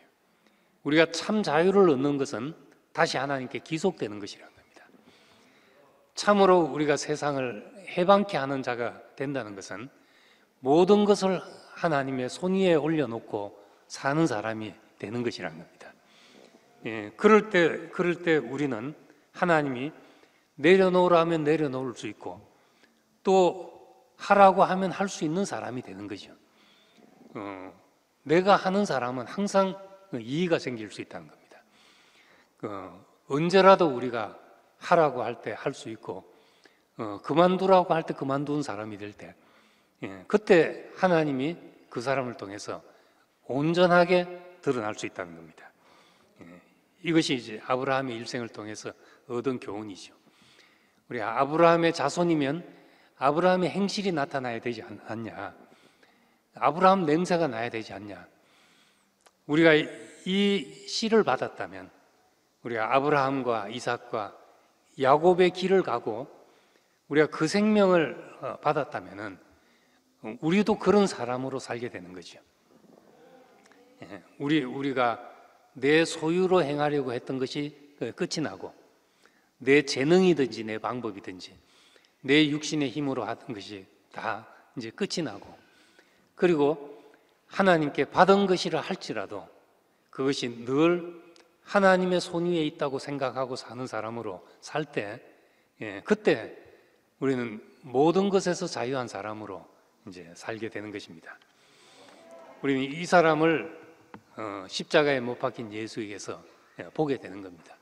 우리가 참 자유를 얻는 것은 다시 하나님께 기속되는 것이라는 겁니다. 참으로 우리가 세상을 해방케 하는 자가 된다는 것은 모든 것을 하나님의 손 위에 올려놓고 사는 사람이 되는 것이라는 겁니다. 그럴 때 우리는 하나님이 내려놓으라 하면 내려놓을 수 있고, 또 하라고 하면 할 수 있는 사람이 되는 거죠. 내가 하는 사람은 항상 이의가 생길 수 있다는 겁니다. 언제라도 우리가 하라고 할 때 할 수 있고, 그만두라고 할 때 그만두는 사람이 될 때, 그때 하나님이 그 사람을 통해서 온전하게 드러날 수 있다는 겁니다. 이것이 이제 아브라함의 일생을 통해서 얻은 교훈이죠. 우리 아브라함의 자손이면 아브라함의 행실이 나타나야 되지 않냐, 아브라함 냄새가 나야 되지 않냐. 우리가 이 씨를 받았다면, 우리가 아브라함과 이삭과 야곱의 길을 가고 우리가 그 생명을 받았다면은 우리도 그런 사람으로 살게 되는 거죠. 우리가 내 소유로 행하려고 했던 것이 끝이 나고, 내 재능이든지 내 방법이든지 내 육신의 힘으로 하던 것이 다 이제 끝이 나고, 그리고 하나님께 받은 것이라 할지라도 그것이 늘 하나님의 손 위에 있다고 생각하고 사는 사람으로 살 때, 그때 우리는 모든 것에서 자유한 사람으로 이제 살게 되는 것입니다. 우리는 이 사람을 십자가에 못 박힌 예수에게서 보게 되는 겁니다.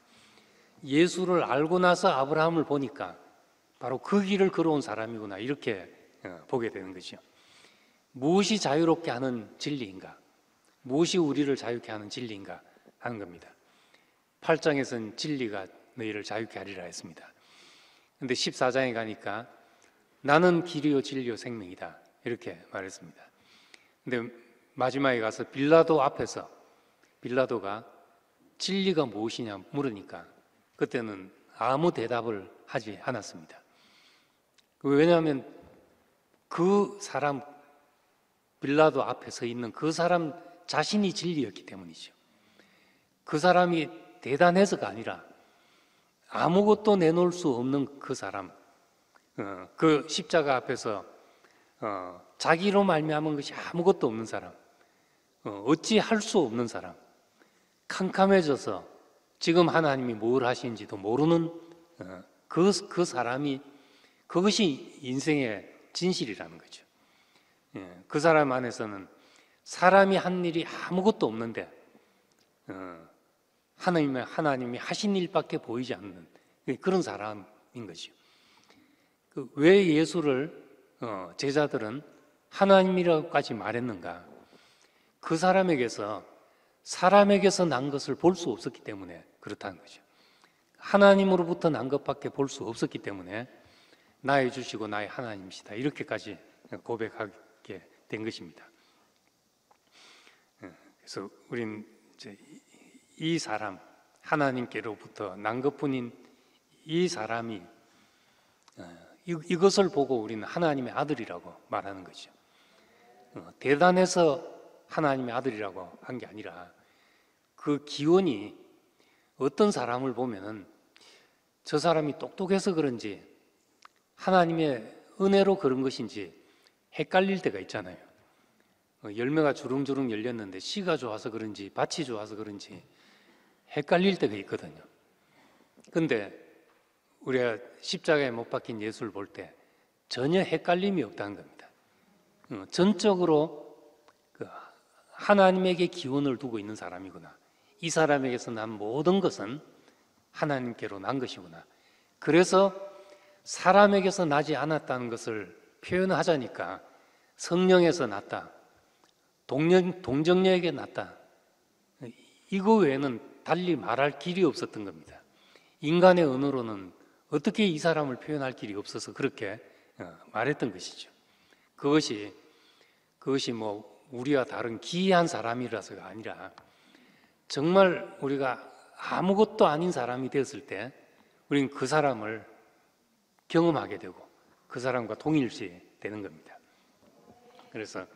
예수를 알고 나서 아브라함을 보니까 바로 그 길을 걸어온 사람이구나, 이렇게 보게 되는 것이죠. 무엇이 자유롭게 하는 진리인가? 무엇이 우리를 자유케 하는 진리인가? 하는 겁니다. 8장에서는 진리가 너희를 자유케 하리라 했습니다. 근데 14장에 가니까 나는 길이요 진리요 생명이다 이렇게 말했습니다. 근데 마지막에 가서 빌라도 앞에서 빌라도가 진리가 무엇이냐 물으니까 그때는 아무 대답을 하지 않았습니다. 왜냐하면 그 사람 빌라도 앞에 서 있는 그 사람 자신이 진리였기 때문이죠. 그 사람이 대단해서가 아니라 아무것도 내놓을 수 없는 그 사람, 그 십자가 앞에서 자기로 말미암은 것이 아무것도 없는 사람, 어찌 할 수 없는 사람, 캄캄해져서 지금 하나님이 뭘 하시는지도 모르는 그 사람이 그것이 인생의 진실이라는 거죠. 그 사람 안에서는 사람이 한 일이 아무것도 없는데 하나님이 하신 일밖에 보이지 않는 그런 사람인 거죠. 왜 예수를 제자들은 하나님이라고까지 말했는가? 그 사람에게서 난 것을 볼 수 없었기 때문에 그렇다는 거죠. 하나님으로부터 난 것밖에 볼 수 없었기 때문에 나의 주시고 나의 하나님이시다 이렇게까지 고백하게 된 것입니다. 그래서 우린 이제 이 사람 하나님께로부터 난 것뿐인 이 사람이 이것을 보고 우리는 하나님의 아들이라고 말하는 거죠. 대단해서 하나님의 아들이라고 한 게 아니라 그 기원이 어떤 사람을 보면은 저 사람이 똑똑해서 그런지 하나님의 은혜로 그런 것인지 헷갈릴 때가 있잖아요. 열매가 주릉주릉 열렸는데 씨가 좋아서 그런지 밭이 좋아서 그런지 헷갈릴 때가 있거든요. 근데 우리가 십자가에 못 박힌 예수를 볼 때 전혀 헷갈림이 없다는 겁니다. 전적으로 하나님에게 기원을 두고 있는 사람이구나. 이 사람에게서 난 모든 것은 하나님께로 난 것이구나. 그래서 사람에게서 나지 않았다는 것을 표현하자니까 성령에서 났다, 동정녀에게 났다, 이거 외에는 달리 말할 길이 없었던 겁니다. 인간의 언어로는 어떻게 이 사람을 표현할 길이 없어서 그렇게 말했던 것이죠. 그것이 뭐 우리와 다른 기이한 사람이라서가 아니라 정말 우리가 아무것도 아닌 사람이 되었을 때 우리는 그 사람을 경험하게 되고 그 사람과 동일시 되는 겁니다. 그래서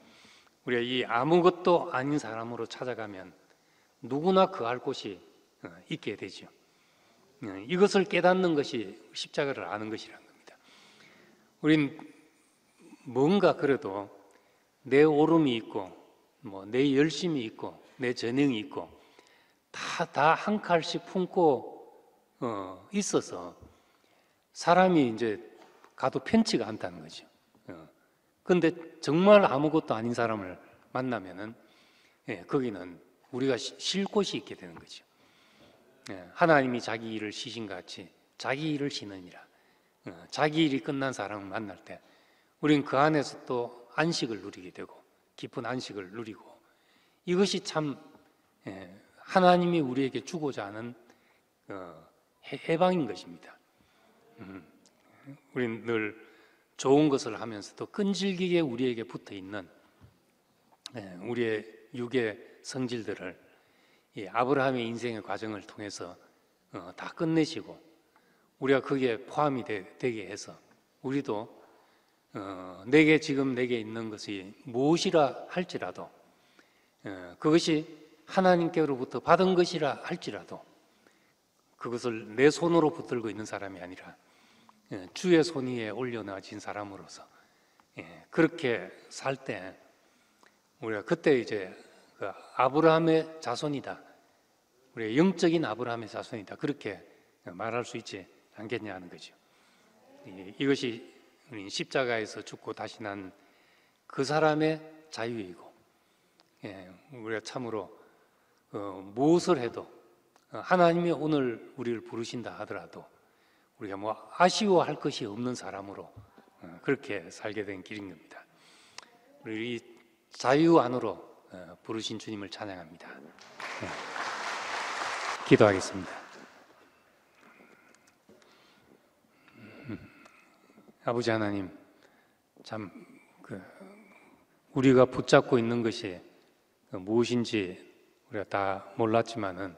우리가 이 아무것도 아닌 사람으로 찾아가면 누구나 그할 곳이 있게 되죠. 이것을 깨닫는 것이 십자가를 아는 것이라는 겁니다. 우린 뭔가 그래도 내 오름이 있고 뭐 내 열심이 있고 내 재능이 있고 다 한 칼씩 품고 있어서 사람이 이제 가도 편치가 않다는 거죠. 근데 정말 아무것도 아닌 사람을 만나면은 거기는 우리가 쉴 곳이 있게 되는 거죠. 하나님이 자기 일을 쉬신같이 자기 일을 쉬느니라. 자기 일이 끝난 사람을 만날 때 우리는 그 안에서 또 안식을 누리게 되고 깊은 안식을 누리고 이것이 참 하나님이 우리에게 주고자 하는 해방인 것입니다. 우리는 늘 좋은 것을 하면서도 끈질기게 우리에게 붙어 있는 우리의 육의 성질들을 아브라함의 인생의 과정을 통해서 다 끝내시고 우리가 거기에 포함이 되게 해서 우리도 지금 내게 있는 것이 무엇이라 할지라도 그것이 하나님께로부터 받은 것이라 할지라도 그것을 내 손으로 붙들고 있는 사람이 아니라 주의 손 위에 올려놔진 사람으로서 그렇게 살 때 우리가 그때 이제 그 아브라함의 자손이다, 우리의 영적인 아브라함의 자손이다 그렇게 말할 수 있지 않겠냐 하는 거죠. 이것이 십자가에서 죽고 다시 난 그 사람의 자유이고 우리가 참으로 무엇을 해도 하나님이 오늘 우리를 부르신다 하더라도 우리가 뭐 아쉬워할 것이 없는 사람으로 그렇게 살게 된 길인 겁니다. 우리 자유 안으로 부르신 주님을 찬양합니다. 기도하겠습니다. 아버지 하나님, 참 우리가 붙잡고 있는 것이 무엇인지 우리가 다 몰랐지만은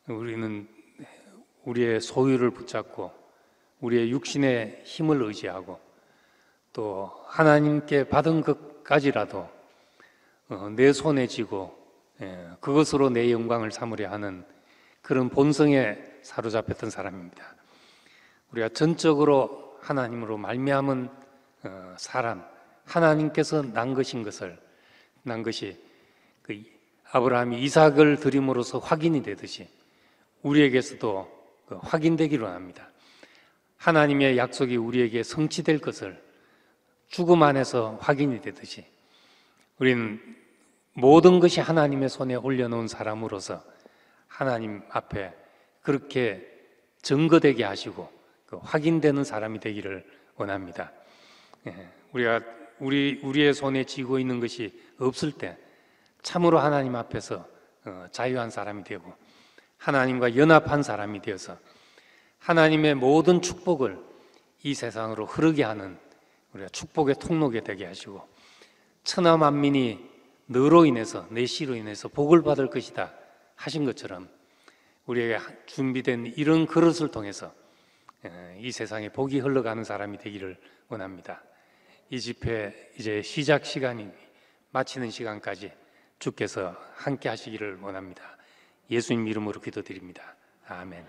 우리는 우리의 소유를 붙잡고 우리의 육신의 힘을 의지하고 또 하나님께 받은 것까지라도 내 손에 쥐고 그것으로 내 영광을 삼으려 하는 그런 본성에 사로잡혔던 사람입니다. 우리가 전적으로 하나님으로 말미암은 사람, 하나님께서 난 것이 그 아브라함이 이삭을 드림으로써 확인이 되듯이 우리에게서도 확인되기를 원합니다. 하나님의 약속이 우리에게 성취될 것을 죽음 안에서 확인이 되듯이 우리는 모든 것이 하나님의 손에 올려놓은 사람으로서 하나님 앞에 그렇게 증거되게 하시고 확인되는 사람이 되기를 원합니다. 우리가 우리의 손에 쥐고 있는 것이 없을 때 참으로 하나님 앞에서 자유한 사람이 되고 하나님과 연합한 사람이 되어서 하나님의 모든 축복을 이 세상으로 흐르게 하는 우리가 축복의 통로가 되게 하시고 천하 만민이 너로 인해서 내 씨로 인해서 복을 받을 것이다 하신 것처럼 우리에게 준비된 이런 그릇을 통해서 이 세상에 복이 흘러가는 사람이 되기를 원합니다. 이 집회 이제 시작 시간이 마치는 시간까지 주께서 함께 하시기를 원합니다. 예수님 이름으로 기도드립니다. 아멘.